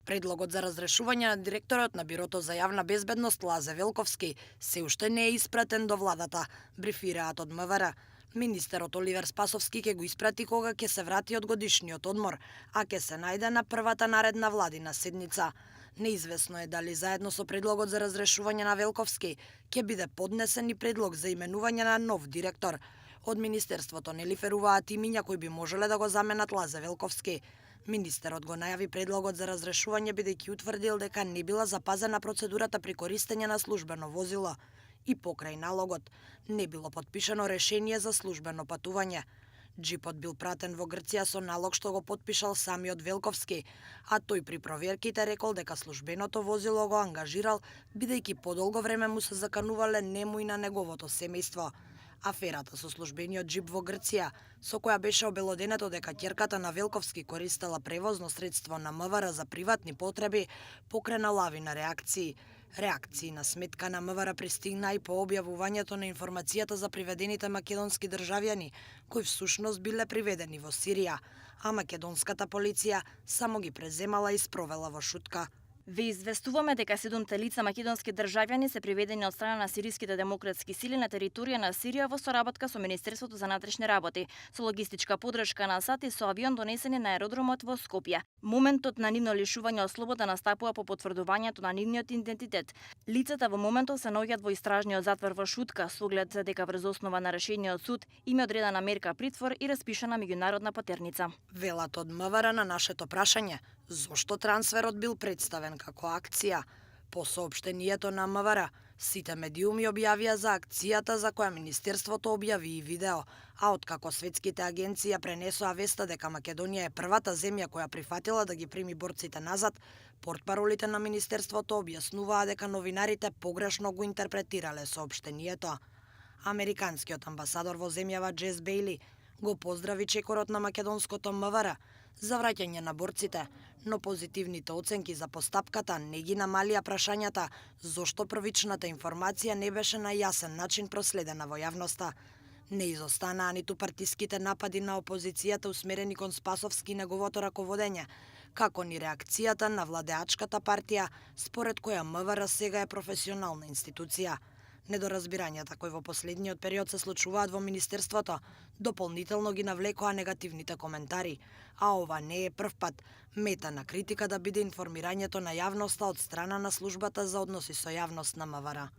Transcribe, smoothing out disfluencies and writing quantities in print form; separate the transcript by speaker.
Speaker 1: Предлогот за разрешување на директорот на Бирото за јавна безбедност Лазе Велковски се уште не е испратен до владата, брифираат од МВР. Министерот Оливер Спасовски ќе го испрати кога ќе се врати од годишниот одмор, а ќе се најде на првата наредна владина седница. Неизвестно е дали заедно со предлогот за разрешување на Велковски ќе биде поднесен и предлог за именување на нов директор. Од Министерството не лиферуваат имиња кои би можеле да го заменат Лазе Велковски. Министерот го најави предлогот за разрешување бидејќи утврдил дека не била запазена процедурата при користење на службено возило и покрај налогот не било подпишано решение за службено патување. Джипот бил пратен во Грција со налог што го подпишал самиот Велковски, а тој при проверките рекол дека службеното возило го ангажирал бидејќи подолго време му се заканувале нему и на неговото семејство. Аферата со службениот джип во Грција, со која беше обелоденето дека ќерката на Велковски користела превозно средство на МВР за приватни потреби, покрена лавина реакции. Реакции на сметка на МВР пристигна и по објавувањето на информацијата за приведените македонски државјани, кои всушност биле приведени во Сирија, а македонската полиција само ги преземала и спровела во шутка.
Speaker 2: Ве известуваме дека 7 лица македонски државјани се приведени од страна на сириските демократски сили на територија на Сирија во соработка со Министерството за внатрешни работи, со логистичка подршка на САД и со авион донесени на аеродромот во Скопје. Моментот на нивно лишување од слобода настапува по потврдувањето на нивниот идентитет. Лицата во моментов се наоѓаат во истражниот затвор во Шутка, со оглед дека врз основа на решение од суд им е одредена мерка притвор и распишана меѓународна патерница.
Speaker 1: Велат од МВР на нашето прашање зошто трансферот бил представен како акција. По соопштението на МВР, сите медиуми објавија за акцијата за која Министерството објави и видео, а откако светските агенции ја пренесоа веста дека Македонија е првата земја која прифатила да ги прими борците назад, портпаролите на Министерството објаснуваа дека новинарите погрешно го интерпретирале соопштението. Американскиот амбасадор во земјава Джес Бејли го поздрави чекорот на македонското МВР за враќање на борците, но позитивните оценки за постапката не ги намалија прашањата зошто првичната информација не беше на јасен начин проследена во јавноста. Не изостанаа ниту партиските напади на опозицијата усмерени кон Спасовски и неговото раководење, како ни реакцијата на владеачката партија, според која МВР сега е професионална институција. Недоразбирањата кои во последниот период се случуваат во Министерството дополнително ги навлекоа негативните коментари, а ова не е прв пат мета на критика да биде информирањето на јавноста од страна на службата за односи со јавност на МВР.